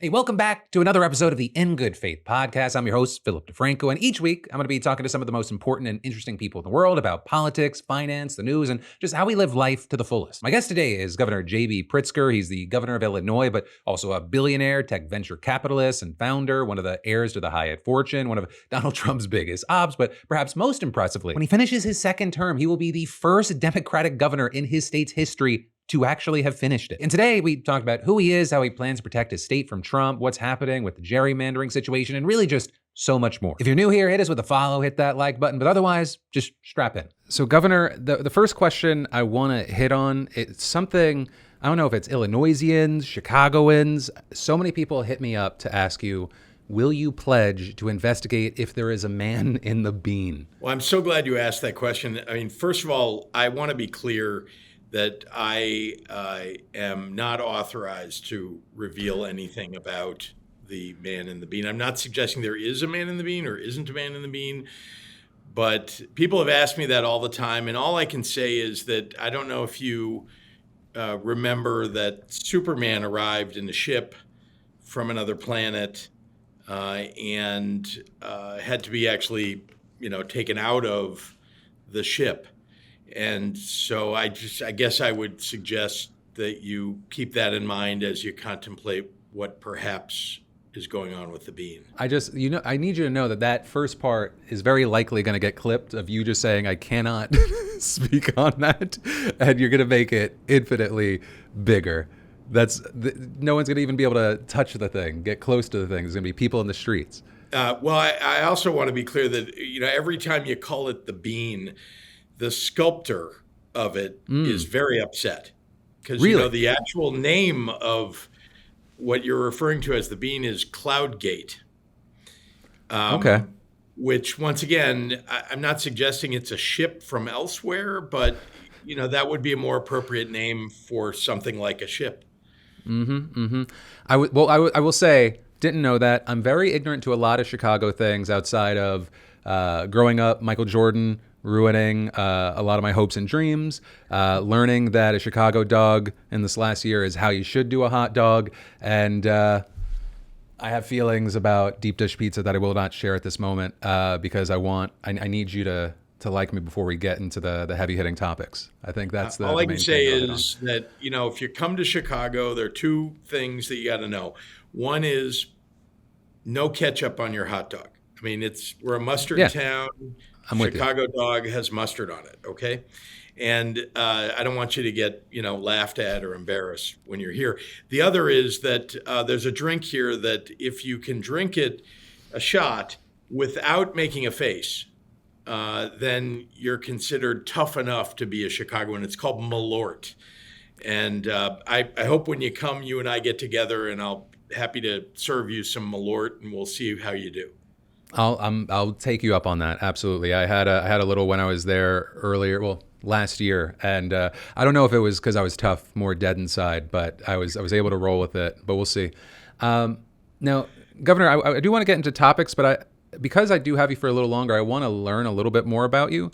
Hey, welcome back to another episode of the In Good Faith podcast. I'm your host, Philip DeFranco, and each week I'm going to be talking to some of the most important and interesting people in the world about politics, finance, the news, and just how we live life to the fullest. My guest today is Governor JB Pritzker. He's the governor of Illinois, but also a billionaire, tech venture capitalist, and founder, one of the heirs to the Hyatt fortune, one of Donald Trump's biggest ops, but perhaps most impressively, when he finishes his second term, he will be the first Democratic governor in his state's history to actually have finished it. And today we talked about who he is, how he plans to protect his state from Trump, what's happening with the gerrymandering situation, and really just so much more. If you're new here, hit us with a follow, hit that like button, but otherwise, just strap in. So Governor, the first question I want to hit on, it's something, I don't know if it's Illinoisians, Chicagoans, so many people hit me up to ask you, will you pledge to investigate if there is a man in the bean? Well, I'm so glad you asked that question. I mean, first of all, I want to be clear that I am not authorized to reveal anything about the man in the bean. I'm not suggesting there is a man in the bean or isn't a man in the bean, but people have asked me that all the time. And all I can say is that I don't know if you remember that Superman arrived in a ship from another planet and had to be actually, taken out of the ship. And so I guess I would suggest that you keep that in mind as you contemplate what perhaps is going on with the bean. I need you to know that first part is very likely going to get clipped of you just saying, I cannot speak on that. And you're going to make it infinitely bigger. No one's going to even be able to touch the thing, get close to the thing. There's going to be people in the streets. I also want to be clear that, every time you call it the bean, the sculptor of it is very upset because, really? The actual name of what you're referring to as the bean is Cloudgate. Okay. Which, once again, I'm not suggesting it's a ship from elsewhere, but, that would be a more appropriate name for something like a ship. I will say, didn't know that. I'm very ignorant to a lot of Chicago things outside of growing up, Michael Jordan ruining a lot of my hopes and dreams, learning that a Chicago dog in this last year is how you should do a hot dog. And I have feelings about deep dish pizza that I will not share at this moment because I need you to like me before we get into the heavy hitting topics. I think that's all I can say is that, if you come to Chicago, there are two things that you got to know. One is no ketchup on your hot dog. I mean, we're a mustard town. Chicago dog has mustard on it, okay? And I don't want you to get, laughed at or embarrassed when you're here. The other is that there's a drink here that if you can drink it, a shot, without making a face, then you're considered tough enough to be a Chicagoan. It's called Malort. And I hope when you come, you and I get together and I'll happy to serve you some Malort and we'll see how you do. I'll take you up on that. Absolutely. I had a little when I was there last year, and I don't know if it was because I was tough, more dead inside, but I was able to roll with it. But we'll see. Now, Governor, I do want to get into topics, but because I do have you for a little longer, I want to learn a little bit more about you,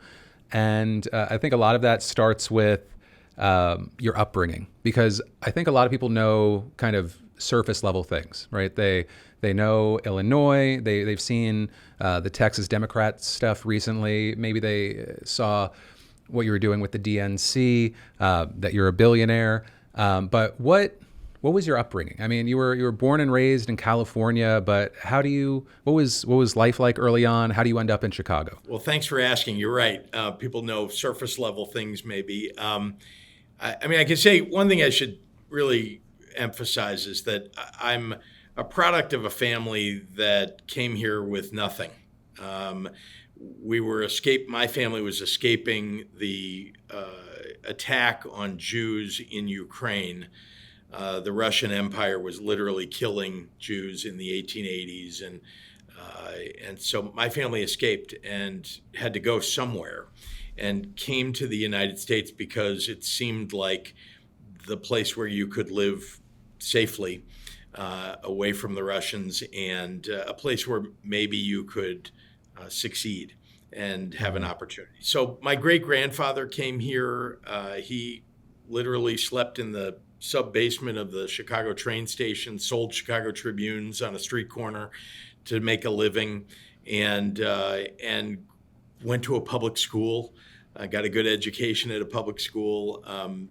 and I think a lot of that starts with your upbringing, because I think a lot of people know kind of surface level things, right? They know Illinois. They've seen the Texas Democrat stuff recently. Maybe they saw what you were doing with the DNC, that you're a billionaire. But what was your upbringing? I mean, you were born and raised in California, but what was life like early on? How do you end up in Chicago? Well, thanks for asking. You're right. People know surface level things maybe. I can say one thing I should really emphasize is that I'm a product of a family that came here with nothing. My family was escaping the attack on Jews in Ukraine. The Russian Empire was literally killing Jews in the 1880s. And so my family escaped and had to go somewhere and came to the United States because it seemed like the place where you could live safely away from the Russians and a place where maybe you could succeed and have an opportunity. So my great-grandfather came here. He literally slept in the sub-basement of the Chicago train station, sold Chicago Tribunes on a street corner to make a living, and went to a public school. Got a good education at a public school,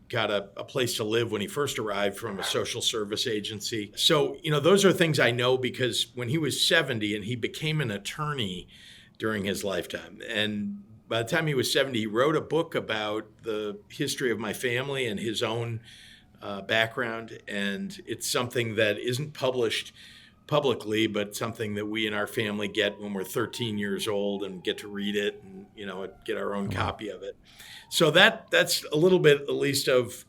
got a place to live when he first arrived from a social service agency. So, those are things I know because when he was 70 and he became an attorney during his lifetime. And by the time he was 70, he wrote a book about the history of my family and his own background. And it's something that isn't published publicly, but something that we in our family get when we're 13 years old and get to read it and, get our own copy of it. So that's a little bit, at least, of,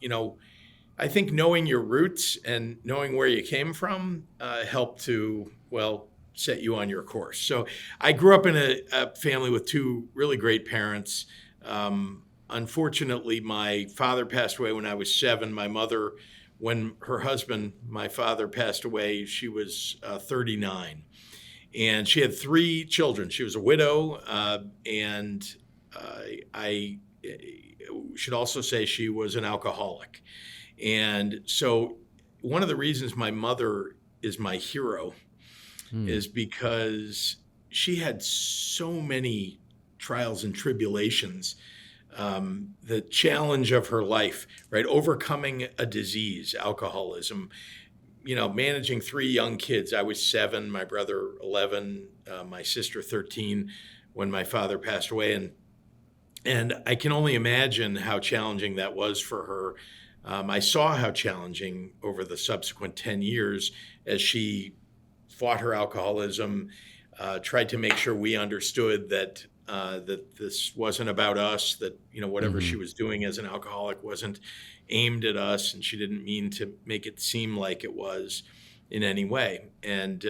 I think knowing your roots and knowing where you came from helped to, set you on your course. So I grew up in a family with two really great parents. Unfortunately, my father passed away when I was 7. My mother, when her husband, my father, passed away, she was 39. And she had 3 children. She was a widow. And I should also say she was an alcoholic. And so one of the reasons my mother is my hero is because she had so many trials and tribulations. The challenge of her life, right? Overcoming a disease, alcoholism, managing 3 young kids. I was 7, my brother 11, my sister 13 when my father passed away. And I can only imagine how challenging that was for her. I saw how challenging over the subsequent 10 years as she fought her alcoholism, tried to make sure we understood that this wasn't about us, that, whatever she was doing as an alcoholic wasn't aimed at us, and she didn't mean to make it seem like it was in any way. And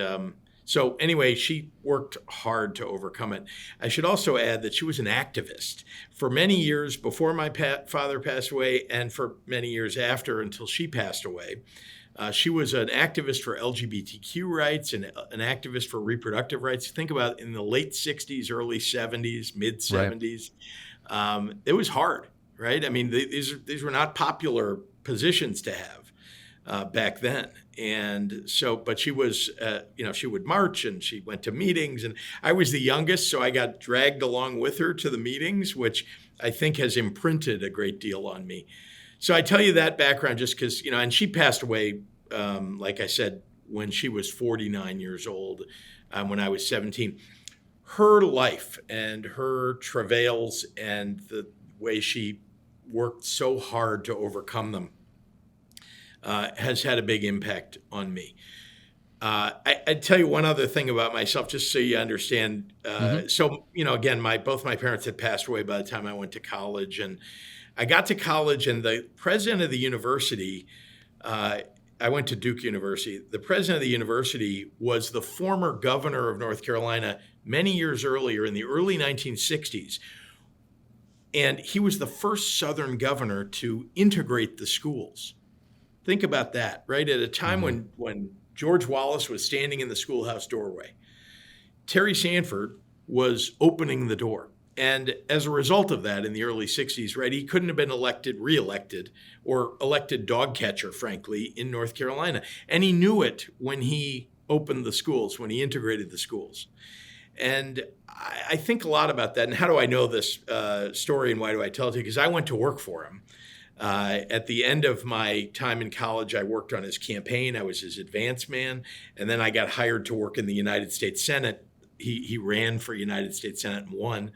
so anyway, she worked hard to overcome it. I should also add that she was an activist for many years before my father passed away and for many years after until she passed away. She was an activist for LGBTQ rights and an activist for reproductive rights. Think about in the late 60s, early 70s, mid 70s. Right. It was hard, right? I mean, these were not popular positions to have back then. And so, but she was, she would march and she went to meetings, and I was the youngest, so I got dragged along with her to the meetings, which I think has imprinted a great deal on me. So I tell you that background just because, and she passed away, like I said, when she was 49 years old, when I was 17. Her life and her travails and the way she worked so hard to overcome them has had a big impact on me. I tell you one other thing about myself, just so you understand. So, again, both my parents had passed away by the time I went to college, and I got to college, and the president of the university, I went to Duke University. The president of the university was the former governor of North Carolina many years earlier in the early 1960s. And he was the first Southern governor to integrate the schools. Think about that, right? At a time when George Wallace was standing in the schoolhouse doorway, Terry Sanford was opening the door. And as a result of that, in the early 60s, right, he couldn't have been reelected, or elected dog catcher, frankly, in North Carolina. And he knew it when he opened the schools, when he integrated the schools. And I think a lot about that. And how do I know this story, and why do I tell it to you? Because I went to work for him. At the end of my time in college, I worked on his campaign. I was his advance man. And then I got hired to work in the United States Senate. He ran for United States Senate and won.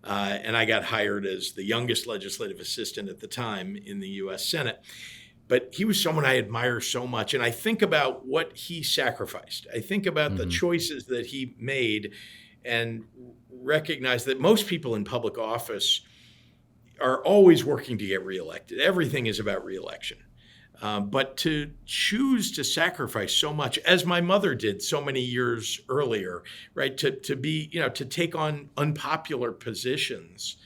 And I got hired as the youngest legislative assistant at the time in the U.S. Senate. But he was someone I admire so much. And I think about what he sacrificed. I think about the choices that he made, and recognize that most people in public office are always working to get reelected. Everything is about reelection. But to choose to sacrifice so much, as my mother did so many years earlier, right? To be, to take on unpopular positions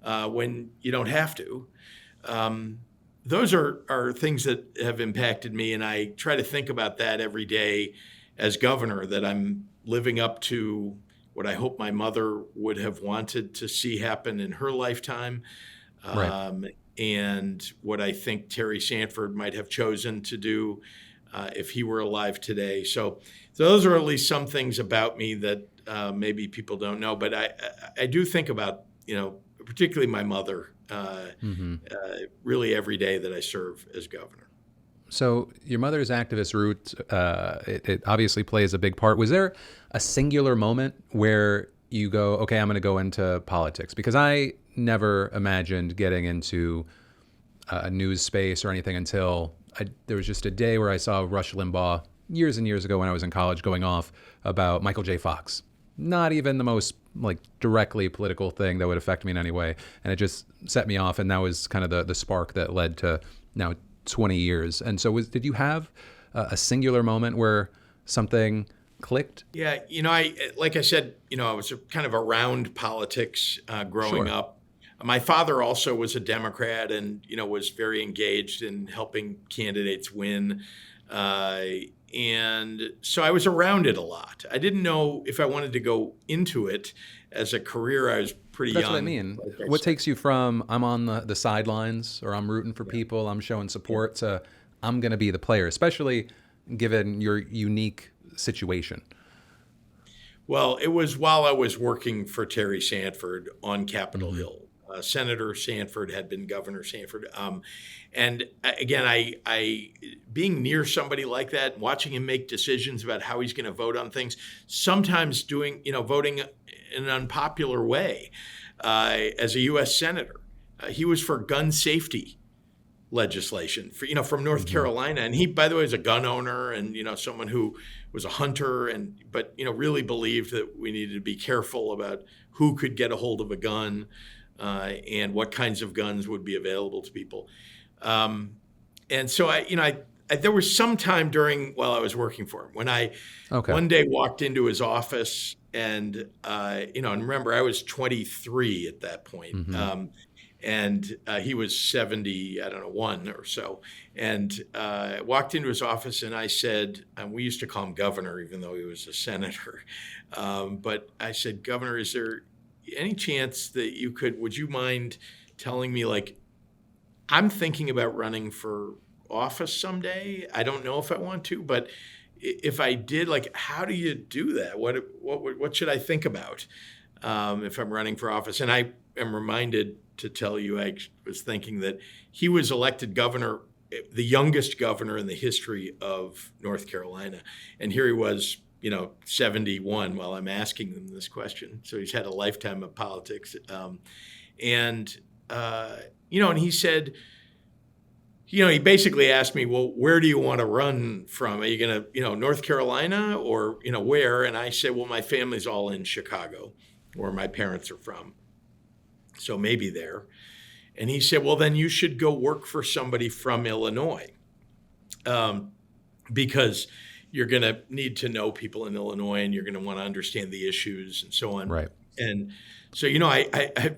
when you don't have to. Those are things that have impacted me, and I try to think about that every day as governor, that I'm living up to what I hope my mother would have wanted to see happen in her lifetime. Right. and what I think Terry Sanford might have chosen to do if he were alive today. So those are at least some things about me that maybe people don't know. But I do think about, particularly my mother, really every day that I serve as governor. So your mother's activist route, it obviously plays a big part. Was there a singular moment where you go, okay, I'm going to go into politics? Because I never imagined getting into a news space or anything until there was just a day where I saw Rush Limbaugh years and years ago when I was in college going off about Michael J. Fox. Not even the most directly political thing that would affect me in any way. And it just set me off. And that was kind of the spark that led to now 20 years. And so did you have a singular moment where something clicked? Yeah. Like I said, I was kind of around politics growing up. My father also was a Democrat and, was very engaged in helping candidates win. And so I was around it a lot. I didn't know if I wanted to go into it as a career. I was pretty young. That's what I mean. What takes you from I'm on the sidelines or I'm rooting for people, I'm showing support to I'm going to be the player, especially given your unique situation? Well, it was while I was working for Terry Sanford on Capitol Hill. Senator Sanford had been Governor Sanford. And again, I being near somebody like that, watching him make decisions about how he's going to vote on things, sometimes voting in an unpopular way as a U.S. Senator. He was for gun safety legislation from North Carolina. And he, by the way, is a gun owner and, someone who was a hunter but really believed that we needed to be careful about who could get a hold of a gun. And what kinds of guns would be available to people. And so there was some time while I was working for him when I one day walked into his office and remember I was 23 at that point. And he was 71 or so. And I walked into his office and I said, and we used to call him governor, even though he was a senator. But I said, Governor, is there any chance that would you mind telling me, I'm thinking about running for office someday. I don't know if I want to, but if I did, how do you do that? What should I think about if I'm running for office? And I am reminded to tell you, I was thinking that he was elected governor, the youngest governor in the history of North Carolina. And here he was, 71 while I'm asking them this question. So he's had a lifetime of politics. And he said, he basically asked me, well, where do you want to run from? Are you going to, North Carolina or, where? And I said, well, my family's all in Chicago, where my parents are from. So maybe there. And he said, well, then you should go work for somebody from Illinois because you're going to need to know people in Illinois and you're going to want to understand the issues and so on. Right. And so, I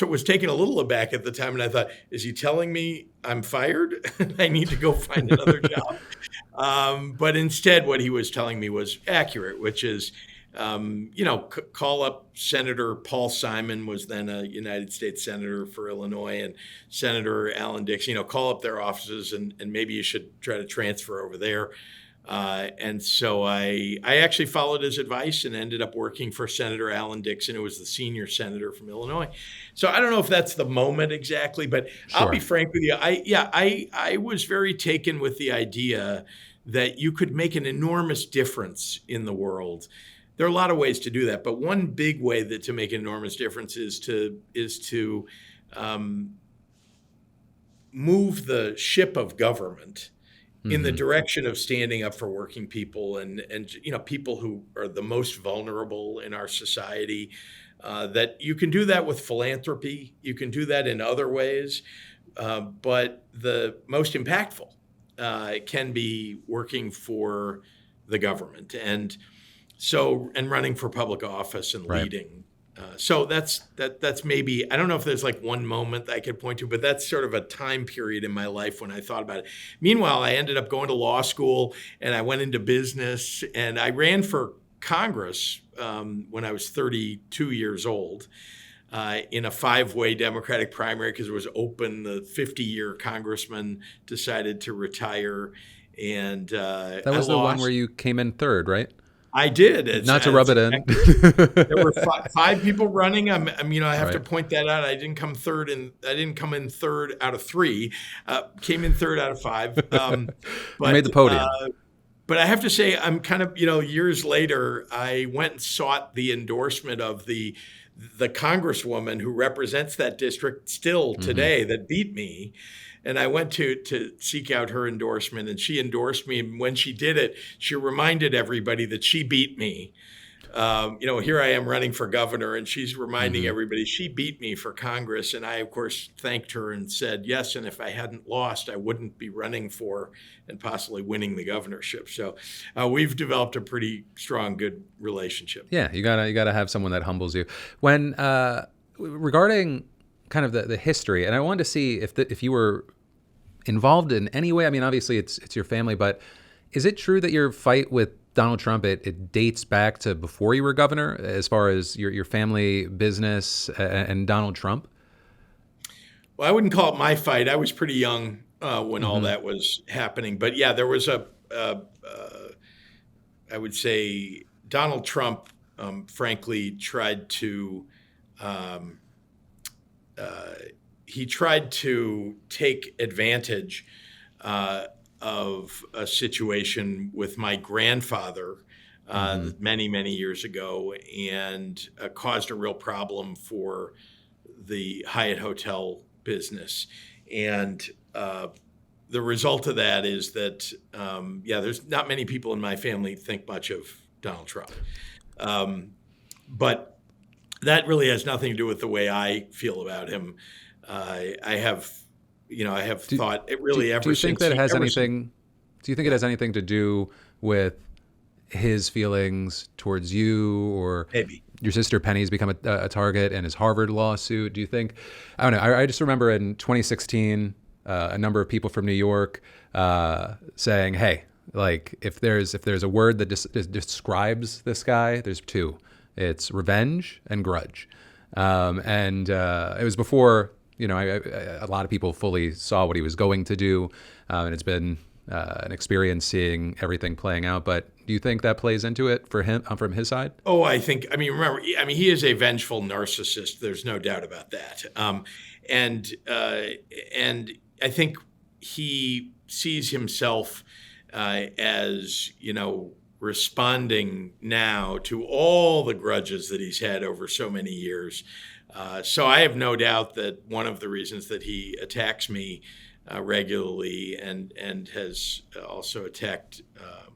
was taken a little aback at the time and I thought, is he telling me I'm fired? I need to go find another job. But instead, what he was telling me was accurate, which is, call up Senator Paul Simon was then a United States Senator for Illinois and Senator Alan Dixon, call up their offices and maybe you should try to transfer over there. And so I actually followed his advice and ended up working for Senator Alan Dixon, who was the senior senator from Illinois. So I don't know if that's the moment exactly, but sure. I'll be frank with you. I was very taken with the idea that you could make an enormous difference in the world. There are a lot of ways to do that, but one big way to make an enormous difference is to move the ship of government in the direction of standing up for working people and people who are the most vulnerable in our society. That you can do that with philanthropy, you can do that in other ways, but the most impactful can be working for the government and running for public office and leading. So that's maybe, I don't know if there's one moment that I could point to, but that's sort of a time period in my life when I thought about it. Meanwhile, I ended up going to law school and I went into business and I ran for Congress when I was 32 years old. in a 5-way Democratic primary because it was open. The 50-year congressman decided to retire, and That I was the one lost. where you came in third, right? I did. Not to rub it in. There were five people running. I have to Right. point that out. I didn't come third, and I didn't come in third out of 3. Came in third out of 5. You made the podium. But I have to say, I'm kind of, years later, I went and sought the endorsement of the congresswoman who represents that district still today that beat me. And I went to seek out her endorsement, and she endorsed me. And when she did it, she reminded everybody that she beat me. Here I am running for governor, and she's reminding everybody she beat me for Congress. And I, of course, thanked her and said, yes, and if I hadn't lost, I wouldn't be running for and possibly winning the governorship. So we've developed a pretty strong, good relationship. Yeah, you gotta have someone that humbles you. When regarding kind of the history, and I wanted to see if you were involved in any way. I mean, obviously it's your family, but is it true that your fight with Donald Trump, it dates back to before you were governor, as far as your family business and Donald Trump? Well, I wouldn't call it my fight. I was pretty young when all that was happening. But yeah, there was I would say Donald Trump, frankly, tried to take advantage of a situation with my grandfather many, many years ago, and caused a real problem for the Hyatt Hotel business. And the result of that is that, there's not many people in my family think much of Donald Trump. But that really has nothing to do with the way I feel about him. I have thought it really ever since. Do you think that it has anything? Do you think it has anything to do with his feelings towards you, or maybe your sister Penny's become a target in his Harvard lawsuit? Do you think? I don't know. I just remember in 2016, a number of people from New York saying, "Hey, like if there's a word that describes this guy, there's 2. It's revenge and grudge." And it was before, a lot of people fully saw what he was going to do. And it's been an experience seeing everything playing out. But do you think that plays into it for him from his side? Oh, remember, he is a vengeful narcissist. There's no doubt about that. And I think he sees himself as, responding now to all the grudges that he's had over so many years. So I have no doubt that one of the reasons that he attacks me regularly and has also attacked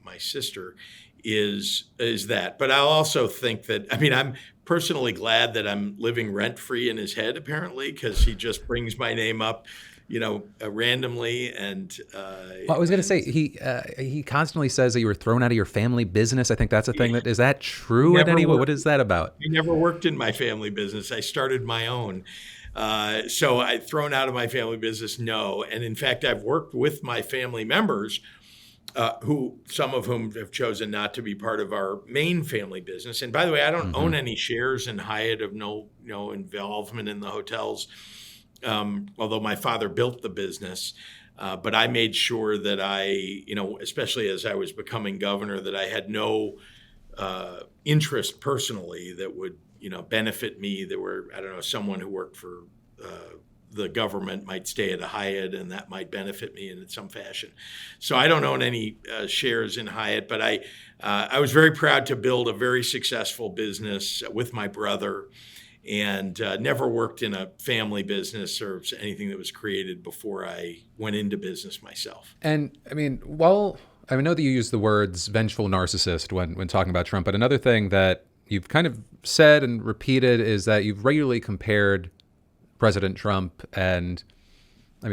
my sister is that. But I'll also think that, I'm personally glad that I'm living rent-free in his head, apparently, because he just brings my name up randomly. And well, I was going to say he constantly says that you were thrown out of your family business. I think that's a thing. Is that true in any way? What is that about? I never worked in my family business. I started my own. So I thrown out of my family business? No. And in fact, I've worked with my family members, some of whom have chosen not to be part of our main family business. And by the way, I don't own any shares in Hyatt, of no involvement in the hotels. Although my father built the business, but I made sure that I, especially as I was becoming governor, that I had no interest personally that would, benefit me. There were, someone who worked for the government might stay at a Hyatt, and that might benefit me in some fashion. So I don't own any shares in Hyatt, but I was very proud to build a very successful business with my brother. And never worked in a family business or anything that was created before I went into business myself. And I know that you use the words vengeful narcissist when talking about Trump, but another thing that you've kind of said and repeated is that you've regularly compared President Trump and,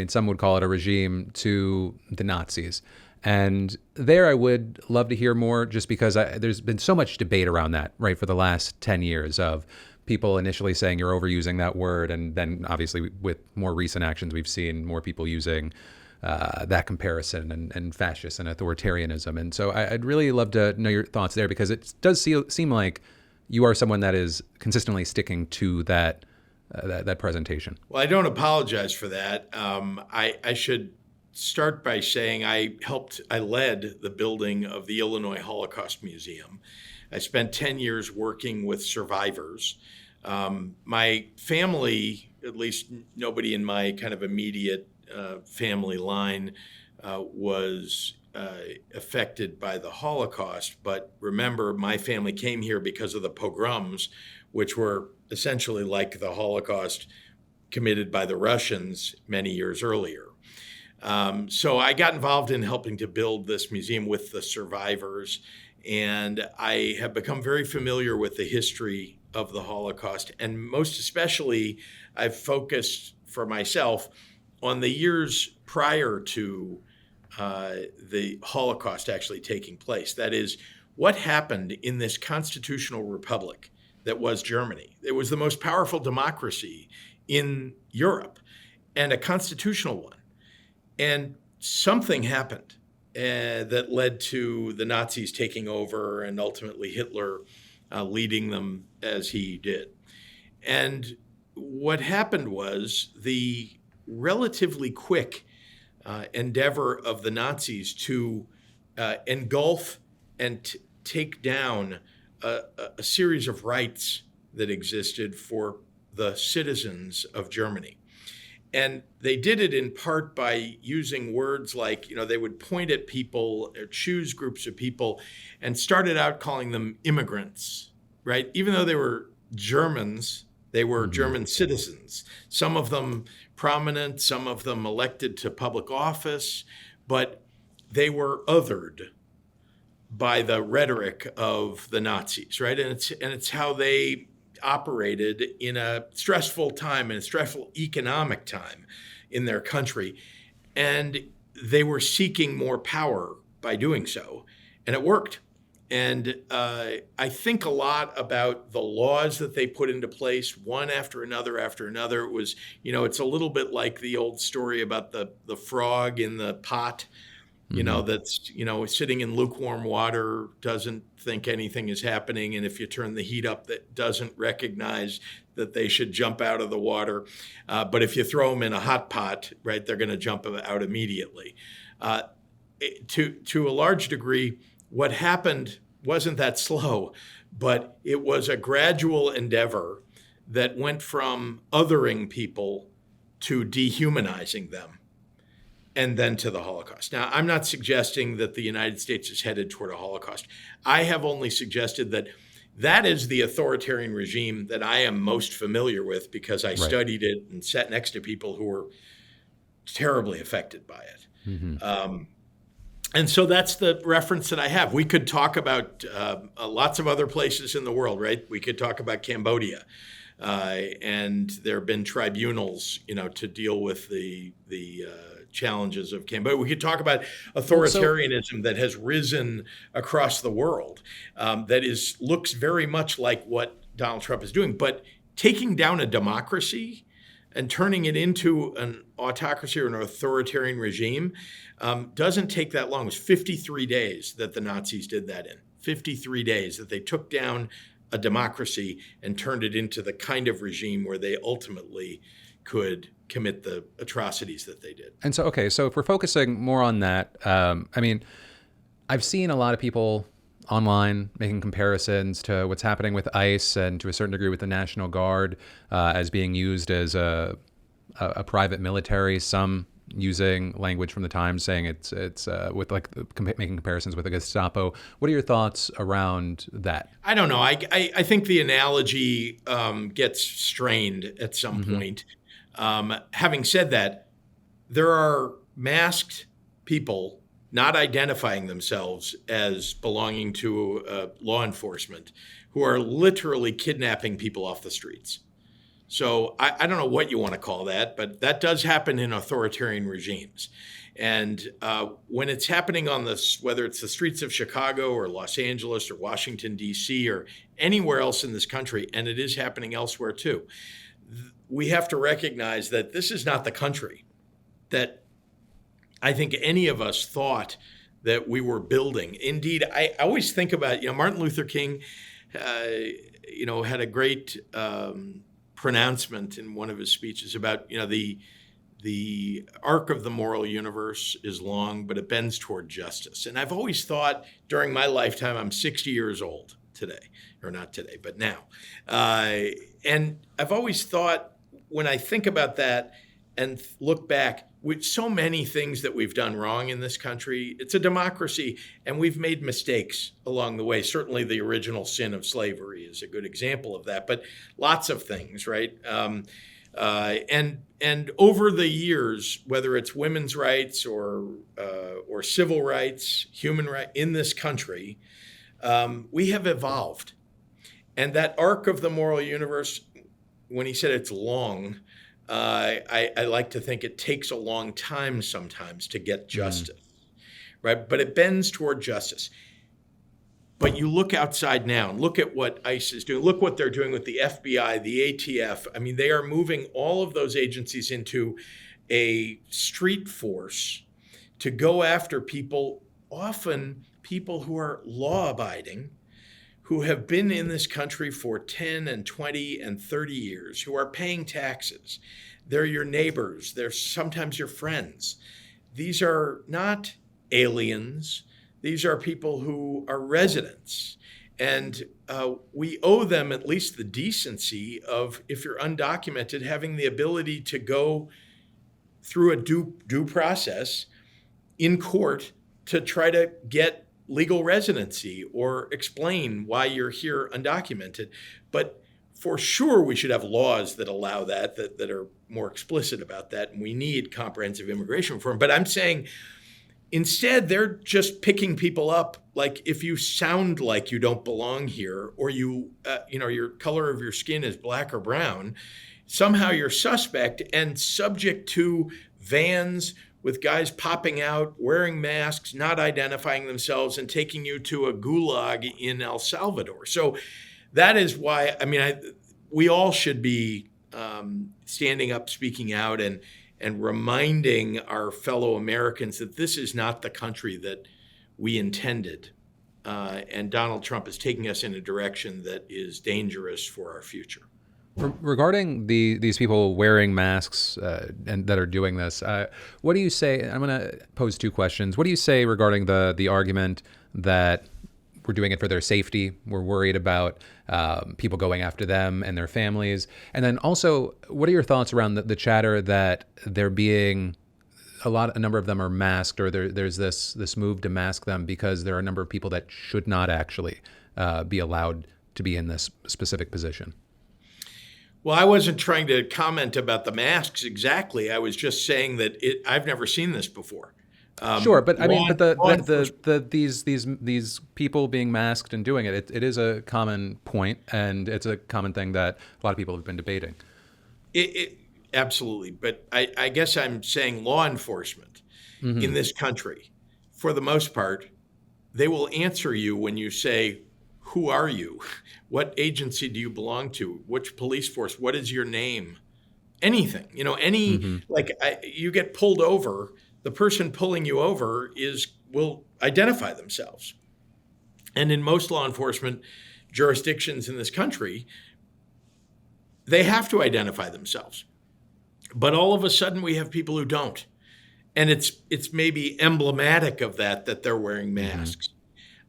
some would call it a regime, to the Nazis. And there I would love to hear more, just because there's been so much debate around that, right, for the last 10 years of people initially saying you're overusing that word. And then obviously with more recent actions, we've seen more people using that comparison and fascist and authoritarianism. And so I'd really love to know your thoughts there, because it does seem like you are someone that is consistently sticking to that that presentation. Well, I don't apologize for that. I should start by saying I led the building of the Illinois Holocaust Museum. I spent 10 years working with survivors. My family, at least nobody in my kind of immediate family line, was affected by the Holocaust. But remember, my family came here because of the pogroms, which were essentially like the Holocaust committed by the Russians many years earlier. So I got involved in helping to build this museum with the survivors, and I have become very familiar with the history of the Holocaust, and most especially, I've focused for myself on the years prior to the Holocaust actually taking place. That is, what happened in this constitutional republic that was Germany. It was the most powerful democracy in Europe, and a constitutional one. And something happened that led to the Nazis taking over and ultimately Hitler leading them as he did. And what happened was the relatively quick endeavor of the Nazis to engulf and take down a series of rights that existed for the citizens of Germany. And they did it in part by using words like, they would point at people or choose groups of people and started out calling them immigrants, right? Even though they were Germans, they were German citizens, some of them prominent, some of them elected to public office, but they were othered by the rhetoric of the Nazis, right? And it's how they operated in a stressful time, and a stressful economic time in their country. And they were seeking more power by doing so. And it worked. And I think a lot about the laws that they put into place, one after another. It was, it's a little bit like the old story about the frog in the pot, that's, sitting in lukewarm water, doesn't think anything is happening. And if you turn the heat up, that doesn't recognize that they should jump out of the water. But if you throw them in a hot pot, right, they're going to jump out immediately. To a large degree, what happened wasn't that slow, but it was a gradual endeavor that went from othering people to dehumanizing them, and then to the Holocaust. Now, I'm not suggesting that the United States is headed toward a Holocaust. I have only suggested that is the authoritarian regime that I am most familiar with, because I studied it and sat next to people who were terribly affected by it. And so that's the reference that I have. We could talk about lots of other places in the world, right? We could talk about Cambodia. And there have been tribunals, to deal with the challenges of Cambodia. We could talk about authoritarianism that has risen across the world, that looks very much like what Donald Trump is doing. But taking down a democracy and turning it into an autocracy or an authoritarian regime doesn't take that long. It was 53 days that the Nazis did that in. 53 days that they took down a democracy and turned it into the kind of regime where they ultimately could commit the atrocities that they did. And so, okay, so if we're focusing more on that, I've seen a lot of people online making comparisons to what's happening with ICE and to a certain degree with the National Guard as being used as a private military. Some using language from the Times saying it's with making comparisons with the Gestapo. What are your thoughts around that? I don't know. I think the analogy gets strained at some point. Having said that, there are masked people not identifying themselves as belonging to law enforcement who are literally kidnapping people off the streets. So I don't know what you want to call that, but that does happen in authoritarian regimes. And when it's happening on whether it's the streets of Chicago or Los Angeles or Washington, D.C. or anywhere else in this country, and it is happening elsewhere too, we have to recognize that this is not the country that I think any of us thought that we were building. Indeed, I always think about, Martin Luther King, had a great pronouncement in one of his speeches about, the arc of the moral universe is long, but it bends toward justice. And I've always thought during my lifetime, I'm 60 years old today, or not today, but now. And I've always thought, when I think about that and look back, with so many things that we've done wrong in this country, it's a democracy, and we've made mistakes along the way. Certainly the original sin of slavery is a good example of that, but lots of things, right? And over the years, whether it's women's rights or civil rights, human rights in this country, we have evolved. And that arc of the moral universe, when he said it's long, I like to think it takes a long time sometimes to get justice, right? But it bends toward justice. But you look outside now and look at what ICE is doing. Look what they're doing with the FBI, the ATF. I mean, they are moving all of those agencies into a street force to go after people, often people who are law-abiding, who have been in this country for 10 and 20 and 30 years, who are paying taxes. They're your neighbors. They're sometimes your friends. These are not aliens. These are people who are residents. And we owe them at least the decency of, if you're undocumented, having the ability to go through a due process in court to try to get legal residency or explain why you're here undocumented. But for sure, we should have laws that allow that are more explicit about that. And we need comprehensive immigration reform. But I'm saying, instead, they're just picking people up. Like, if you sound like you don't belong here, or your color of your skin is black or brown, somehow you're suspect and subject to vans with guys popping out, wearing masks, not identifying themselves, and taking you to a gulag in El Salvador. So that is why, we all should be standing up, speaking out, and reminding our fellow Americans that this is not the country that we intended. And Donald Trump is taking us in a direction that is dangerous for our future. Regarding these people wearing masks and that are doing this, what do you say? I'm going to pose two questions. What do you say regarding the argument that we're doing it for their safety? We're worried about people going after them and their families. And then also, what are your thoughts around the chatter that there being a number of them are masked, or there's this move to mask them because there are a number of people that should not actually be allowed to be in this specific position? Well, I wasn't trying to comment about the masks exactly. I was just saying that I've never seen this before. Sure, but these people being masked and doing it is a common point, and it's a common thing that a lot of people have been debating. Absolutely, but I guess I'm saying law enforcement in this country, for the most part, they will answer you when you say, "Who are you? What agency do you belong to? Which police force? What is your name?" Anything, you get pulled over. The person pulling you over will identify themselves. And in most law enforcement jurisdictions in this country, they have to identify themselves. But all of a sudden we have people who don't. And it's maybe emblematic of that they're wearing masks.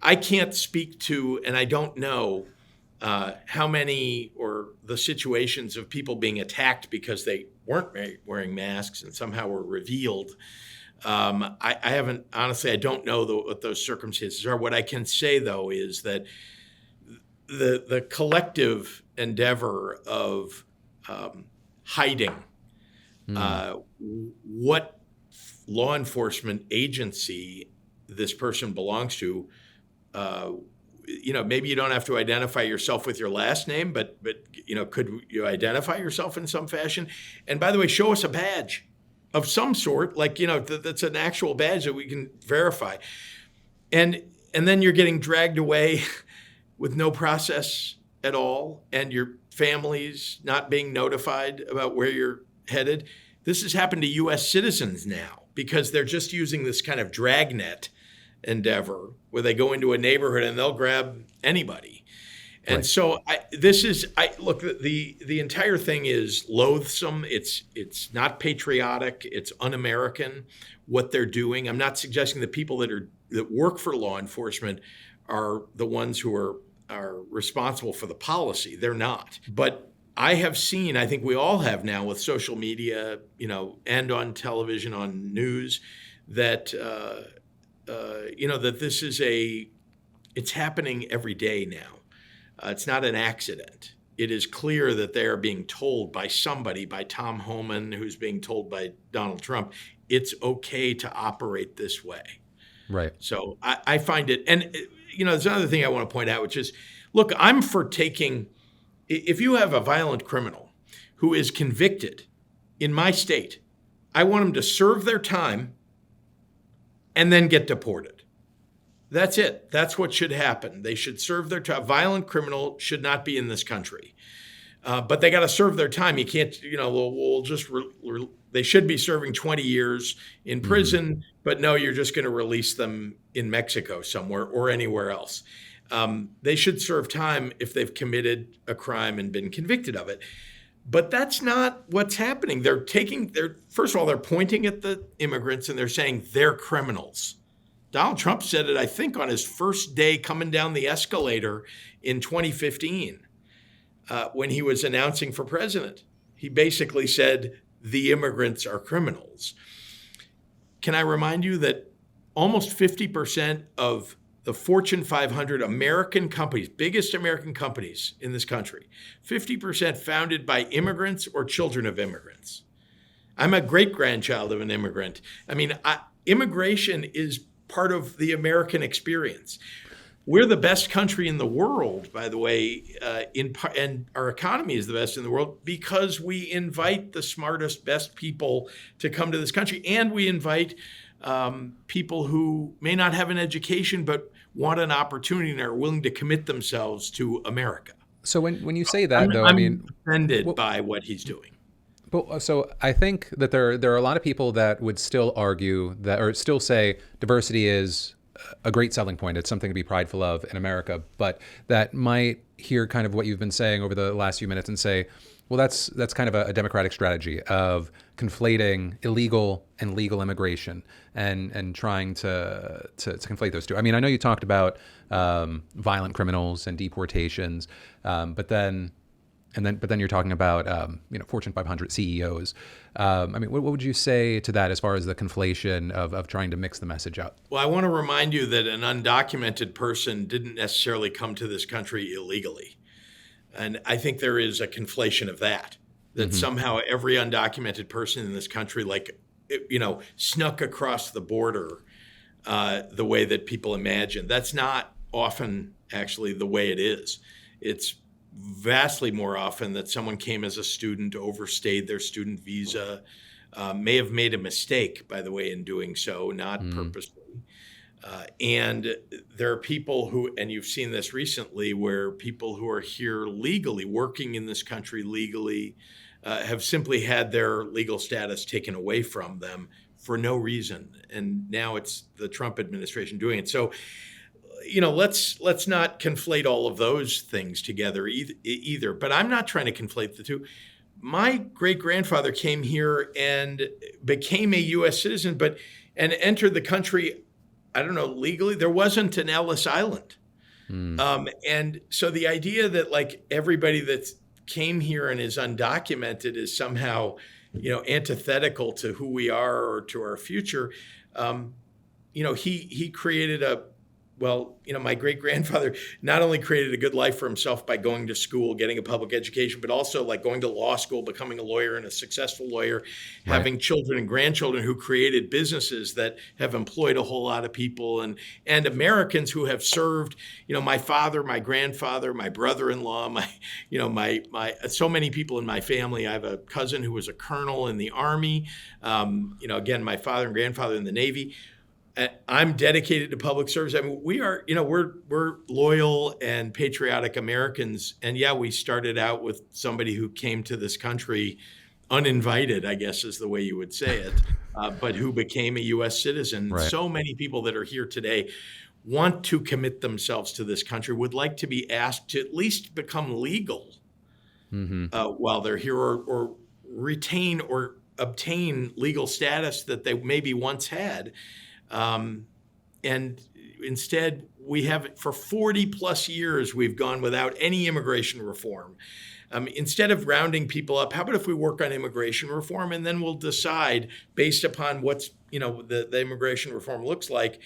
I can't speak to, and I don't know how many, or the situations of people being attacked because they weren't wearing masks and somehow were revealed. I haven't, honestly, I don't know what those circumstances are. What I can say, though, is that the collective endeavor of hiding what law enforcement agency this person belongs to, maybe you don't have to identify yourself with your last name, but could you identify yourself in some fashion? And by the way, show us a badge of some sort, that's an actual badge that we can verify. And then you're getting dragged away with no process at all, and your family's not being notified about where you're headed. This has happened to U.S. citizens now because they're just using this kind of dragnet endeavor where they go into a neighborhood and they'll grab anybody. And Right. so look, the entire thing is loathsome. It's not patriotic. It's un-American what they're doing. I'm not suggesting that people that work for law enforcement are the ones who are responsible for the policy. They're not. But I have seen, I think we all have now with social media, and on television, on news, that that this is it's happening every day now. It's not an accident. It is clear that they are being told by somebody, by Tom Homan, who's being told by Donald Trump, it's okay to operate this way. Right. So I find it, and there's another thing I want to point out, which is, look, I'm for taking, if you have a violent criminal who is convicted in my state, I want them to serve their time and then get deported. That's it. That's what should happen. They should serve their time. Violent criminal should not be in this country, but they got to serve their time. You can't, we'll just, they should be serving 20 years in prison, but no, you're just going to release them in Mexico somewhere or anywhere else. They should serve time if they've committed a crime and been convicted of it. But that's not what's happening. First of all, they're pointing at the immigrants and they're saying they're criminals. Donald Trump said it, I think, on his first day coming down the escalator in 2015 when he was announcing for president. He basically said the immigrants are criminals. Can I remind you that almost 50% of the Fortune 500 American companies, biggest American companies in this country, 50% founded by immigrants or children of immigrants? I'm a great-grandchild of an immigrant. I mean, immigration is part of the American experience. We're the best country in the world, by the way, and our economy is the best in the world because we invite the smartest, best people to come to this country. And we invite people who may not have an education but want an opportunity and are willing to commit themselves to America. So when you say that, I'm offended by what he's doing. But so I think that there are a lot of people that would still argue that, or still say diversity is a great selling point. It's something to be prideful of in America, but that might hear kind of what you've been saying over the last few minutes and say, well, that's kind of a democratic strategy of conflating illegal and legal immigration and trying to conflate those two. I mean, I know you talked about violent criminals and deportations, but then you're talking about Fortune 500 CEOs. I mean, what would you say to that as far as the conflation of trying to mix the message up? Well, I want to remind you that an undocumented person didn't necessarily come to this country illegally. And I think there is a conflation of that somehow every undocumented person in this country, snuck across the border the way that people imagine. That's not often actually the way it is. It's vastly more often that someone came as a student, overstayed their student visa, may have made a mistake, by the way, in doing so, not purposely. And there are people who, and you've seen this recently, where people who are here legally, working in this country legally, have simply had their legal status taken away from them for no reason. And now it's the Trump administration doing it. So, let's not conflate all of those things together either. But I'm not trying to conflate the two. My great-grandfather came here and became a U.S. citizen, and entered the country, I don't know, legally. There wasn't an Ellis Island. And so the idea that everybody that came here and is undocumented is somehow, antithetical to who we are or to our future. He created my great-grandfather not only created a good life for himself by going to school, getting a public education, but also going to law school, becoming a lawyer and a successful lawyer, having children and grandchildren who created businesses that have employed a whole lot of people, and Americans who have served, my father, my grandfather, my brother-in-law, my so many people in my family. I have a cousin who was a colonel in the Army, again, my father and grandfather in the Navy. I'm dedicated to public service. I mean, we are, we're loyal and patriotic Americans. And yeah, we started out with somebody who came to this country uninvited, I guess is the way you would say it, but who became a U.S. citizen. Right. So many people that are here today want to commit themselves to this country would like to be asked to at least become legal while they're here, or retain or obtain legal status that they maybe once had. And instead, we have, for 40 plus years, we've gone without any immigration reform. Instead of rounding people up, how about if we work on immigration reform, and then we'll decide, based upon what's, the immigration reform looks like,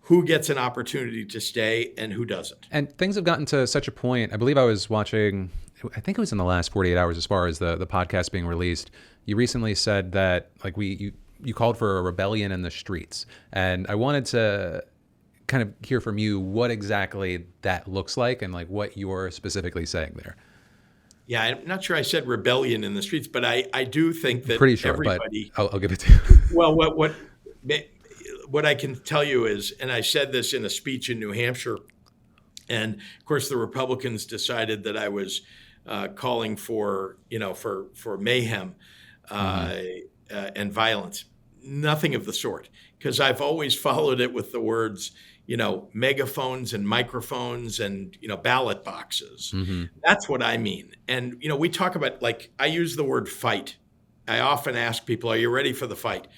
who gets an opportunity to stay and who doesn't. And things have gotten to such a point. I believe I was watching, I think it was in the last 48 hours as far as the podcast being released. You recently said that like you called for a rebellion in the streets. And I wanted to kind of hear from you what exactly that looks like and like what you're specifically saying there. Yeah, I'm not sure I said rebellion in the streets, but I do think that pretty sure, everybody. But I'll give it to you. Well, what I can tell you is, and I said this in a speech in New Hampshire, and of course the Republicans decided that I was calling for mayhem and violence. Nothing of the sort, because I've always followed it with the words, megaphones and microphones and, ballot boxes. That's what I mean. And, we talk about, like, I use the word fight. I often ask people, are you ready for the fight?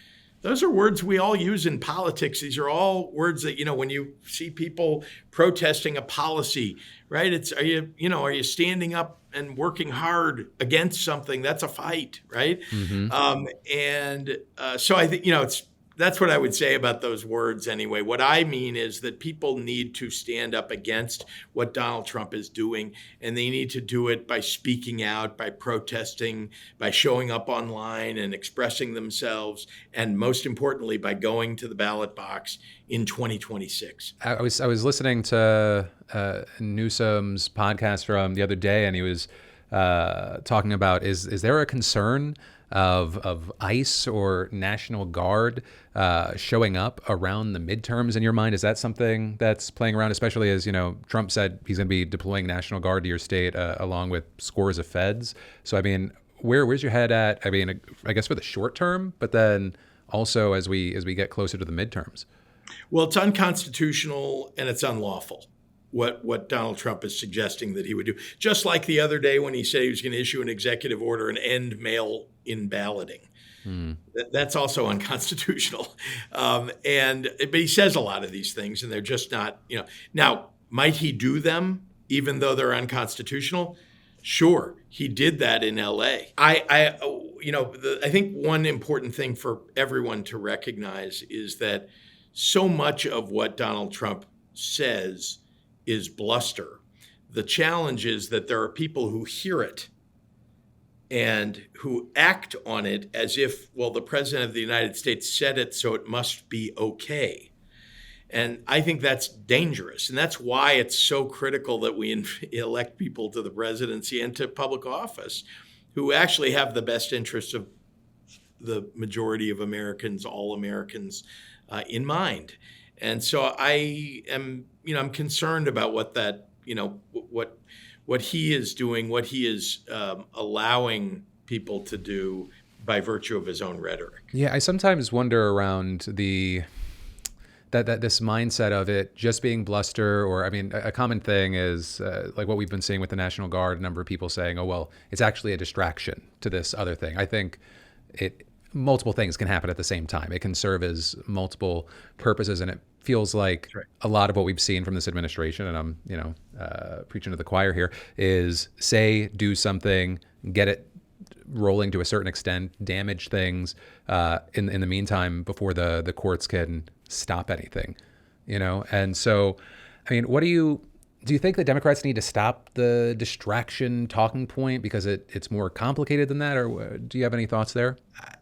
Those are words we all use in politics. These are all words that, when you see people protesting a policy, right? Are you standing up and working hard against something? That's a fight, right? So I think, that's what I would say about those words anyway. What I mean is that people need to stand up against what Donald Trump is doing, and they need to do it by speaking out, by protesting, by showing up online and expressing themselves, and most importantly, by going to the ballot box in 2026. I was listening to Newsom's podcast from the other day, and he was talking about is there a concern of ICE or National Guard showing up around the midterms in your mind? Is that something that's playing around, especially as, Trump said he's going to be deploying National Guard to your state along with scores of feds? So, I mean, where's your head at? I mean, I guess for the short term, but then also as we get closer to the midterms. Well, it's unconstitutional and it's unlawful. What Donald Trump is suggesting that he would do. Just like the other day when he said he was going to issue an executive order and end mail-in balloting. That's also unconstitutional. But he says a lot of these things, and they're just not, Now, might he do them even though they're unconstitutional? Sure, he did that in L.A. I think one important thing for everyone to recognize is that so much of what Donald Trump says is bluster. The challenge is that there are people who hear it and who act on it as if, well, the president of the United States said it, so it must be okay. And I think that's dangerous. And that's why it's so critical that we elect people to the presidency and to public office who actually have the best interests of the majority of Americans, all Americans, in mind. And so I am, I'm concerned about what that, what he is doing, what he is allowing people to do by virtue of his own rhetoric. Yeah, I sometimes wonder around that this mindset of it just being bluster, or, I mean, a common thing is like what we've been seeing with the National Guard, a number of people saying, oh, well, it's actually a distraction to this other thing. I think multiple things can happen at the same time. It can serve as multiple purposes, and it feels like a lot of what we've seen from this administration, and I'm preaching to the choir here, is do something, get it rolling to a certain extent, damage things in the meantime before the courts can stop anything, And so, I mean, do you think the Democrats need to stop the distraction talking point because it's more complicated than that, or do you have any thoughts there?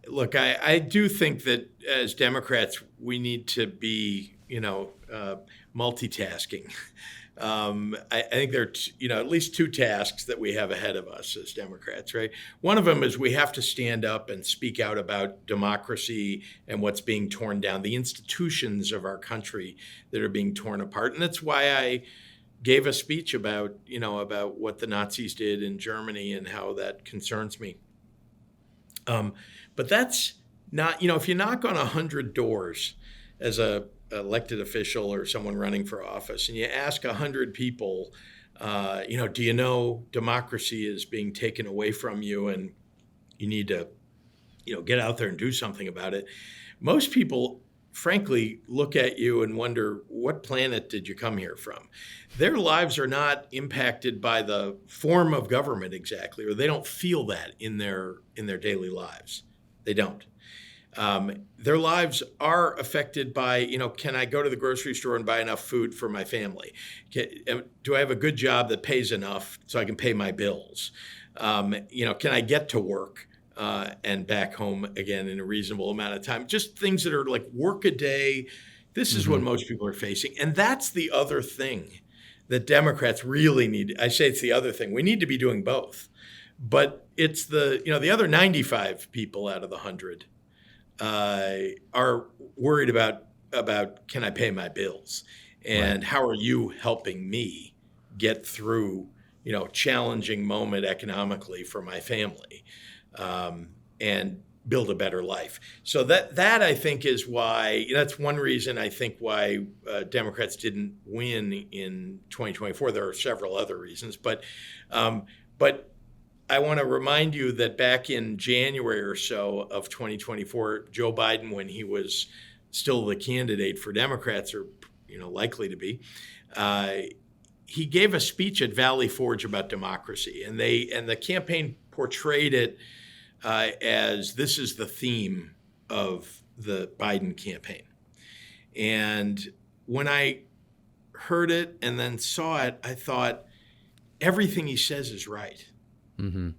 Look, I do think that as Democrats, we need to be, multitasking. I think there are, at least two tasks that we have ahead of us as Democrats, right? One of them is we have to stand up and speak out about democracy and what's being torn down, the institutions of our country that are being torn apart. And that's why I gave a speech about what the Nazis did in Germany and how that concerns me. But that's not, if you knock on 100 doors as a elected official or someone running for office, and you ask 100 people, do you know democracy is being taken away from you and you need to, get out there and do something about it? Most people, frankly, look at you and wonder, what planet did you come here from? Their lives are not impacted by the form of government exactly, or they don't feel that in their daily lives. They don't. Their lives are affected by, can I go to the grocery store and buy enough food for my family? Do I have a good job that pays enough so I can pay my bills? Can I get to work and back home again in a reasonable amount of time? Just things that are like work a day. This is what most people are facing. And that's the other thing that Democrats really need. I say it's the other thing. We need to be doing both. But it's the other 95 people out of the 100 are worried about can I pay my bills, and how are you helping me get through challenging moment economically for my family, and build a better life. So that I think is why that's one reason I think why Democrats didn't win in 2024. There are several other reasons, but I want to remind you that back in January or so of 2024, Joe Biden, when he was still the candidate for Democrats, or likely to be, he gave a speech at Valley Forge about democracy, and the campaign portrayed it as this is the theme of the Biden campaign. And when I heard it and then saw it, I thought everything he says is right. Mm-hmm.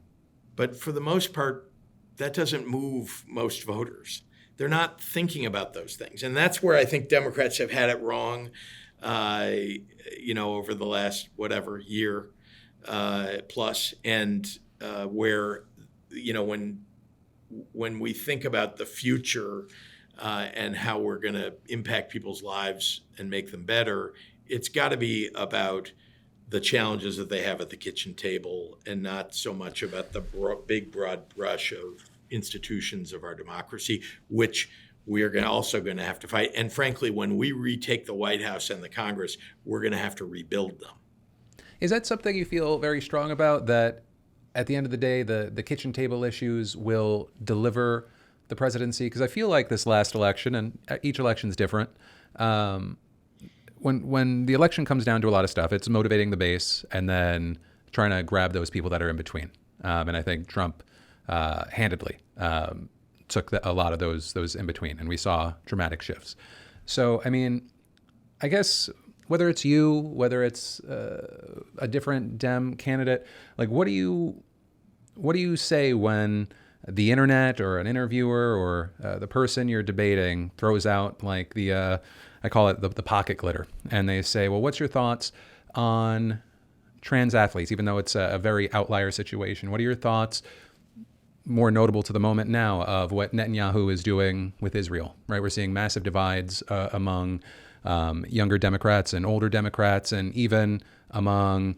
But for the most part, that doesn't move most voters. They're not thinking about those things. And that's where I think Democrats have had it wrong, over the last, year plus. And where, when we think about the future and how we're going to impact people's lives and make them better, it's got to be about the challenges that they have at the kitchen table, and not so much about the big, broad brush of institutions of our democracy, which we are also going to have to fight. And frankly, when we retake the White House and the Congress, we're going to have to rebuild them. Is that something you feel very strong about, that at the end of the day, the kitchen table issues will deliver the presidency? Because I feel like this last election, and each election is different, when the election comes down to a lot of stuff, it's motivating the base and then trying to grab those people that are in between. And I think Trump handedly took a lot of those in between, and we saw dramatic shifts. So, I mean, I guess whether it's you, whether it's a different Dem candidate, like what do you say when the internet or an interviewer or the person you're debating throws out like I call it the pocket glitter, and they say, well, what's your thoughts on trans athletes, even though it's a very outlier situation? What are your thoughts, more notable to the moment now, of what Netanyahu is doing with Israel, right? We're seeing massive divides among younger Democrats and older Democrats, and even among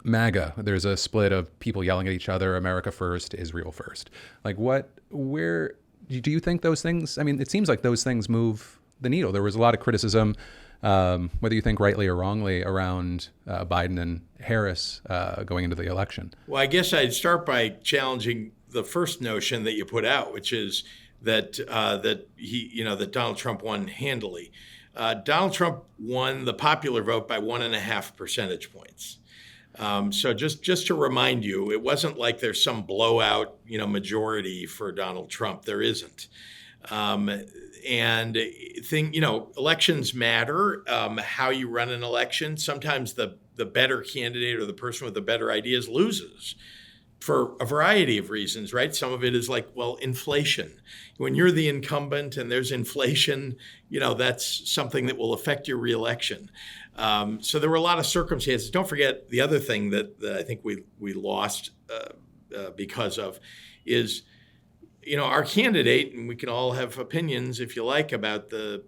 MAGA. There's a split of people yelling at each other, America first, Israel first. Like where do you think those things, I mean, it seems like those things move the needle. There was a lot of criticism, whether you think rightly or wrongly, around Biden and Harris going into the election. Well, I guess I'd start by challenging the first notion that you put out, which is that that Donald Trump won handily. Donald Trump won the popular vote by 1.5 percentage points. So just to remind you, it wasn't like there's some blowout, majority for Donald Trump. There isn't. And elections matter. How you run an election, sometimes the better candidate or the person with the better ideas loses for a variety of reasons, right? Some of it is like, well, inflation. When you're the incumbent and there's inflation, that's something that will affect your reelection. So there were a lot of circumstances. Don't forget the other thing that I think we lost because of is, our candidate, and we can all have opinions if you like about the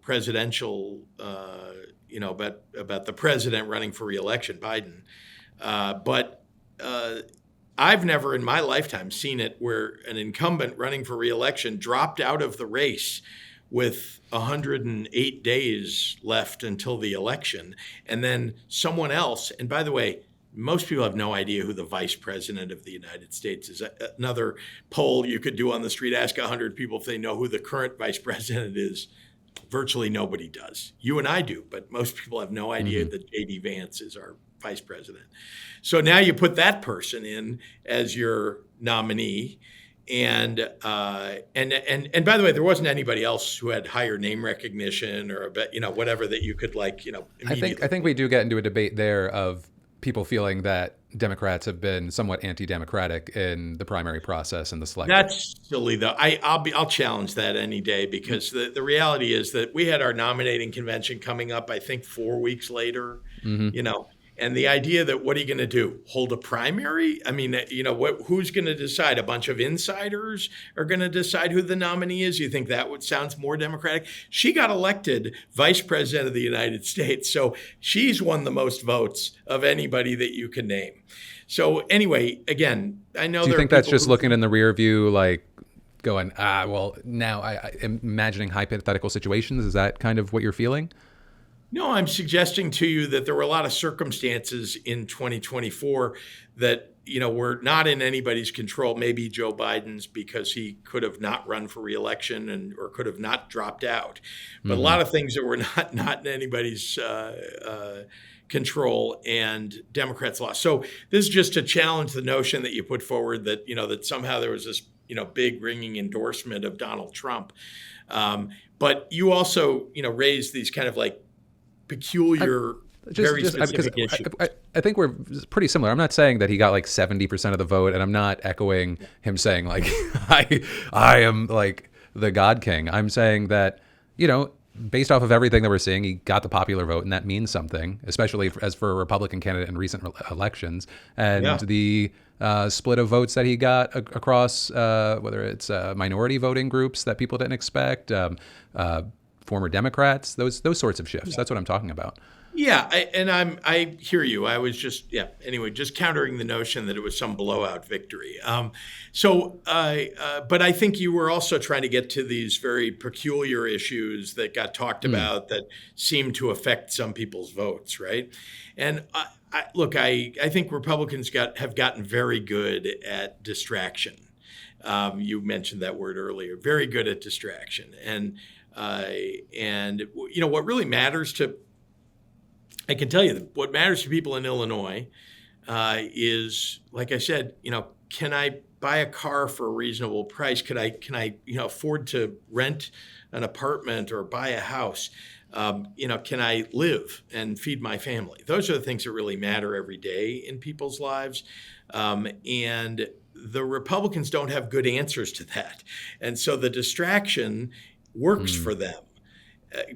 presidential, about the president running for reelection, Biden. But I've never in my lifetime seen it where an incumbent running for reelection dropped out of the race with 108 days left until the election. And then someone else, and by the way, most people have no idea who the vice president of the United States is. Another poll you could do on the street, ask 100 people if they know who the current vice president is. Virtually nobody does. You and I do, but most people have no idea that JD Vance is our vice president. So now you put that person in as your nominee. And by the way, there wasn't anybody else who had higher name recognition or whatever that you could immediately. I think we do get into a debate there of people feeling that Democrats have been somewhat anti-democratic in the primary process and the selection. That's silly, though. I'll challenge that any day, because the reality is that we had our nominating convention coming up, I think 4 weeks later, and the idea that what are you going to do? Hold a primary? I mean, who's going to decide? A bunch of insiders are going to decide who the nominee is? You think that sounds more democratic? She got elected vice president of the United States, so she's won the most votes of anybody that you can name. So anyway, again, I know. Do you think that's just looking in the rear view, like going, well, now I imagining hypothetical situations? Is that kind of what you're feeling? No, I'm suggesting to you that there were a lot of circumstances in 2024 that, were not in anybody's control. Maybe Joe Biden's, because he could have not run for reelection or could have not dropped out. But a lot of things that were not in anybody's control, and Democrats lost. So this is just to challenge the notion that you put forward that, that somehow there was this, big ringing endorsement of Donald Trump. But you also, raised these kind of like peculiar, very specific issues. I think we're pretty similar. I'm not saying that he got like 70% of the vote, and I'm not echoing him saying like, I am like the God King. I'm saying that, based off of everything that we're seeing, he got the popular vote, and that means something, especially as for a Republican candidate in recent elections. And the split of votes that he got across, whether it's minority voting groups that people didn't expect, former Democrats, those sorts of shifts. That's what I'm talking about. Yeah, I hear you. I was just countering the notion that it was some blowout victory. But I think you were also trying to get to these very peculiar issues that got talked about that seem to affect some people's votes, right? And I think Republicans have gotten very good at distraction. You mentioned that word earlier. Very good at distraction, and what really matters to. I can tell you that what matters to people in Illinois is, like I said, can I buy a car for a reasonable price? Can I afford to rent an apartment or buy a house? Can I live and feed my family? Those are the things that really matter every day in people's lives. And the Republicans don't have good answers to that. And so the distraction works for them.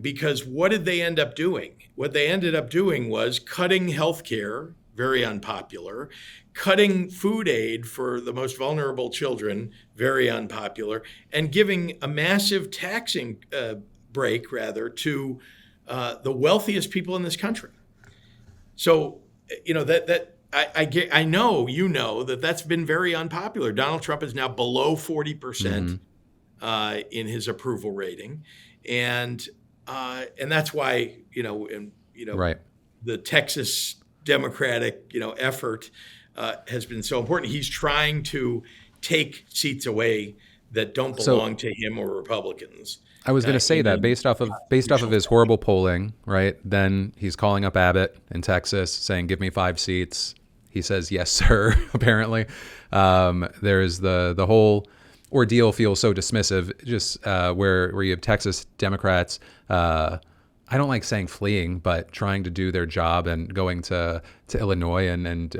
Because what did they end up doing? What they ended up doing was cutting health care, very unpopular, cutting food aid for the most vulnerable children, very unpopular, and giving a massive taxing break, rather, to the wealthiest people in this country. So, I know that's been very unpopular. Donald Trump is now below 40% in his approval rating, and that's why right. The Texas Democratic effort has been so important. He's trying to take seats away that don't belong to him or Republicans. I was going to say that based off of his horrible polling, right? Then he's calling up Abbott in Texas saying, "Give me 5 seats." He says, "Yes, sir." Apparently, there's the whole ordeal feels so dismissive. Just where you have Texas Democrats. I don't like saying fleeing, but trying to do their job and going to Illinois and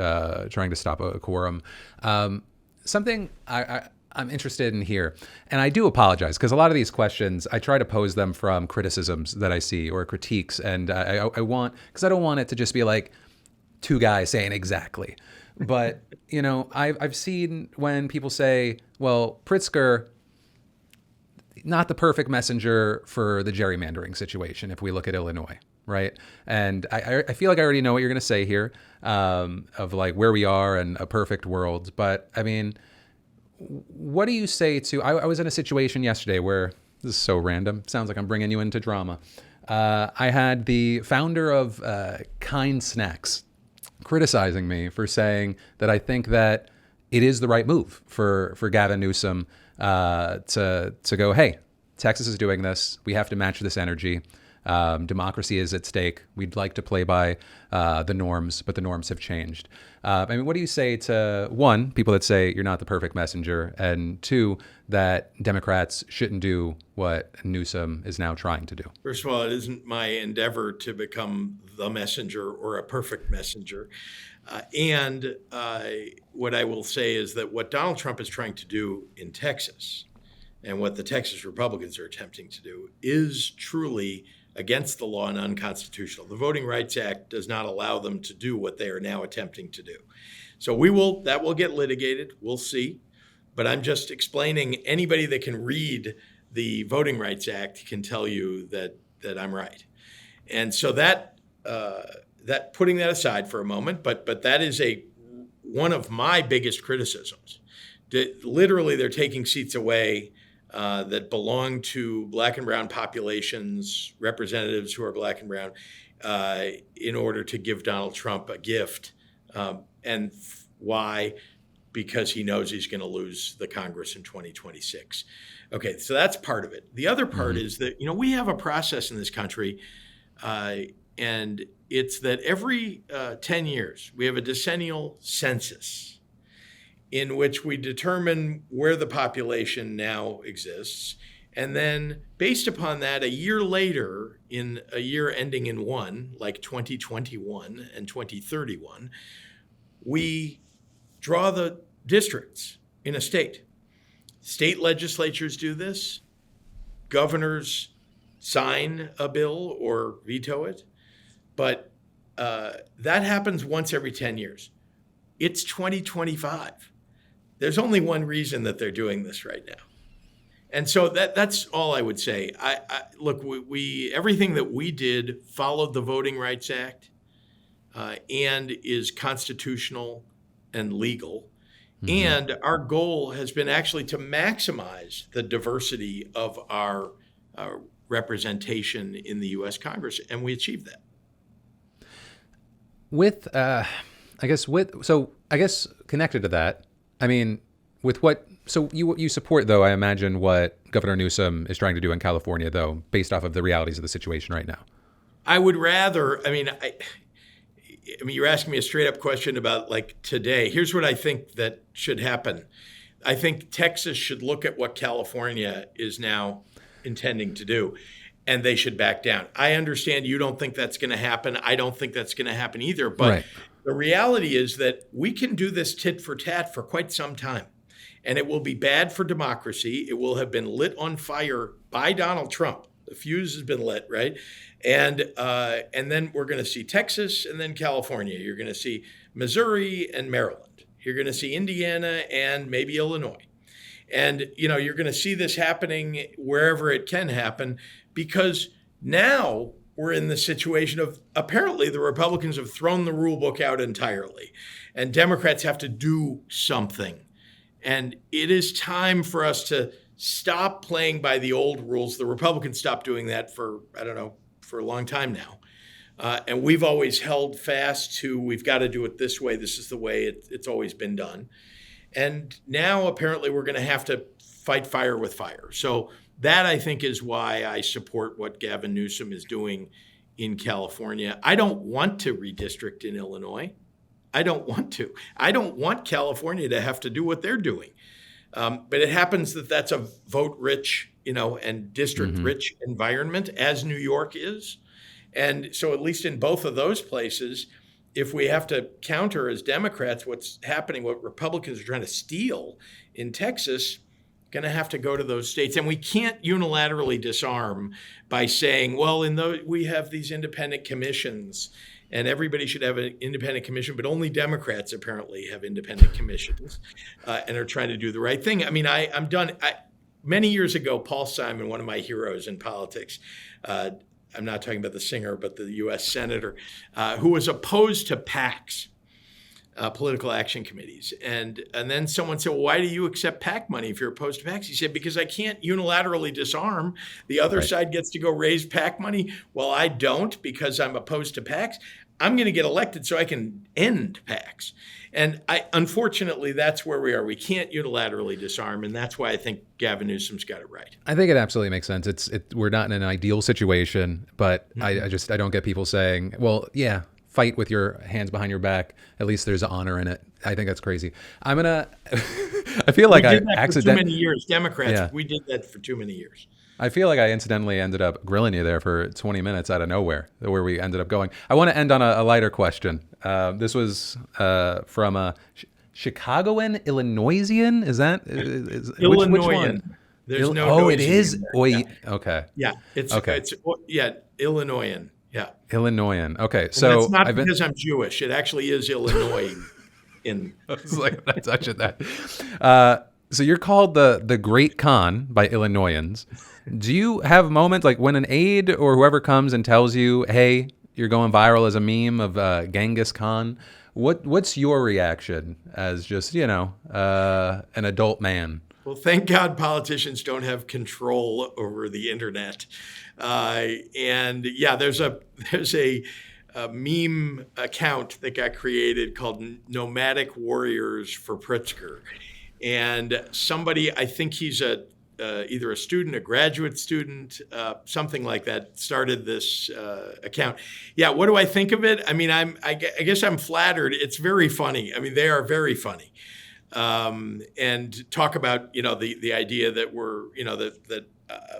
trying to stop a quorum. Something I'm interested in here, and I do apologize because a lot of these questions, I try to pose them from criticisms that I see or critiques, and I don't want it to just be like two guys saying exactly. But, I've seen when people say, well, Pritzker, not the perfect messenger for the gerrymandering situation if we look at Illinois, right? And I feel like I already know what you're going to say here of like where we are and a perfect world. But, I mean, what do you say to, I was in a situation yesterday where This is so random. Sounds like I'm bringing you into drama. I had the founder of Kind Snacks criticizing me for saying that I think that it is the right move for Gavin Newsom to go, hey, Texas is doing this. We have to match this energy. Democracy is at stake. We'd like to play by the norms, but the norms have changed. I mean, what do you say to, one, people that say you're not the perfect messenger, and two, that Democrats shouldn't do what Newsom is now trying to do? First of all, it isn't my endeavor to become the messenger or a perfect messenger. And what I will say is that what Donald Trump is trying to do in Texas and what the Texas Republicans are attempting to do is truly against the law and unconstitutional. The Voting Rights Act does not allow them to do what they are now attempting to do. So that will get litigated. We'll see. But I'm just explaining, anybody that can read the Voting Rights Act can tell you that I'm right. And so that putting that aside for a moment, but that is one of my biggest criticisms. Literally, they're taking seats away that belong to Black and brown populations, representatives who are Black and brown, in order to give Donald Trump a gift. And why? Because he knows he's going to lose the Congress in 2026. Okay, so that's part of it. The other part is that, we have a process in this country, and it's that every 10 years, we have a decennial census in which we determine where the population now exists. And then based upon that, a year later, in a year ending in 1, like 2021 and 2031, we draw the districts in a state. State legislatures do this. Governors sign a bill or veto it. But that happens once every 10 years. It's 2025. There's only one reason that they're doing this right now. And so that's all I would say. Look, we everything that we did followed the Voting Rights Act and is constitutional and legal. And our goal has been actually to maximize the diversity of our representation in the U.S. Congress, and we achieved that. I guess connected to that, I mean, so you support, though, I imagine, what Governor Newsom is trying to do in California, though, based off of the realities of the situation right now. I would rather, I mean, you're asking me a straight up question about like today. Here's what I think that should happen. I think Texas should look at what California is now intending to do, and they should back down. I understand you don't think that's going to happen. I don't think that's going to happen either. But right. The reality is that we can do this tit for tat for quite some time, and it will be bad for democracy. It will have been lit on fire by Donald Trump. The fuse has been lit, right? And then we're going to see Texas and then California. You're going to see Missouri and Maryland. You're going to see Indiana and maybe Illinois. And, you're going to see this happening wherever it can happen, because now we're in the situation of apparently the Republicans have thrown the rule book out entirely and Democrats have to do something. And it is time for us to stop playing by the old rules. The Republicans stopped doing that for a long time now. And we've always held fast to, we've got to do it this way. This is the way it's always been done. And now apparently we're going to have to fight fire with fire. So that, I think, is why I support what Gavin Newsom is doing in California. I don't want to redistrict in Illinois. I don't want to. I don't want California to have to do what they're doing. But it happens that that's a vote-rich, and district-rich environment, as New York is. And so at least in both of those places, if we have to counter as Democrats what's happening, what Republicans are trying to steal in Texas, going to have to go to those states. And we can't unilaterally disarm by saying, well, we have these independent commissions and everybody should have an independent commission, but only Democrats apparently have independent commissions and are trying to do the right thing. I mean, I'm done. Many years ago, Paul Simon, one of my heroes in politics, I'm not talking about the singer, but the U.S. senator, who was opposed to PACs. political action committees. And then someone said, well, why do you accept PAC money if you're opposed to PACs? He said, because I can't unilaterally disarm. The other side gets to go raise PAC money. Well, I don't because I'm opposed to PACs. I'm going to get elected so I can end PACs. And unfortunately, that's where we are. We can't unilaterally disarm. And that's why I think Gavin Newsom's got it right. I think it absolutely makes sense. We're not in an ideal situation, but I don't get people saying, well, yeah, fight with your hands behind your back. At least there's honor in it. I think that's crazy. I feel like I accidentally. For too many years, Democrats, we did that for too many years. I feel like I incidentally ended up grilling you there for 20 minutes out of nowhere, where we ended up going. I want to end on a lighter question. This was from a Chicagoan, Illinoisian. Is that Illinoisian? Which one? There's no. Oh, it is. Yeah. Okay. Yeah, it's Illinoisian. Yeah. Illinoisian. Okay, and so that's not because I'm Jewish. It actually is Illinois. I was like, I'm not touching that. So you're called the Great Khan by Illinoisans. Do you have moments like when an aide or whoever comes and tells you, "Hey, you're going viral as a meme of Genghis Khan"? What's your reaction as just an adult man? Well, thank God politicians don't have control over the internet. And yeah, there's a meme account that got created called Nomadic Warriors for Pritzker. And somebody, I think he's either a student, a graduate student, something like that, started this account. Yeah, what do I think of it? I mean, I guess I'm flattered. It's very funny. I mean, they are very funny. And talk about, the idea that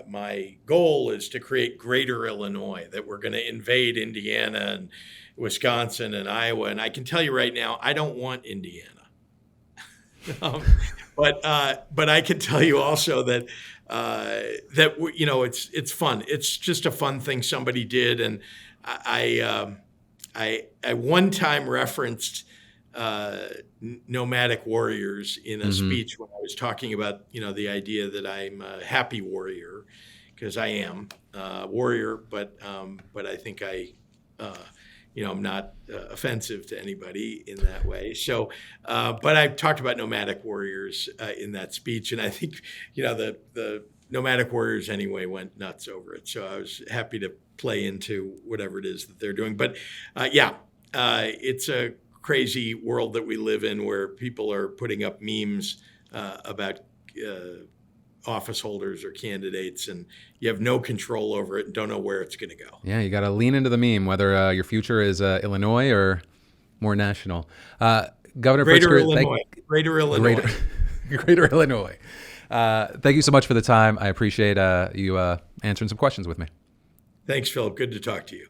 my goal is to create greater Illinois, that we're going to invade Indiana and Wisconsin and Iowa. And I can tell you right now, I don't want Indiana. But I can tell you also that it's fun. It's just a fun thing somebody did, and I one time referenced nomadic warriors in a speech when I was talking about the idea that I'm a happy warrior, because I am a warrior, but I think I'm not offensive to anybody in that way. So, but I talked about nomadic warriors in that speech, and I think the nomadic warriors anyway went nuts over it. So I was happy to play into whatever it is that they're doing. But it's a crazy world that we live in, where people are putting up memes about office holders or candidates, and you have no control over it and don't know where it's going to go. Yeah, you got to lean into the meme, whether your future is Illinois or more national. Governor Greater Pritzker, Illinois. Greater Illinois. Greater Illinois. Thank you so much for the time. I appreciate you answering some questions with me. Thanks, Philip. Good to talk to you.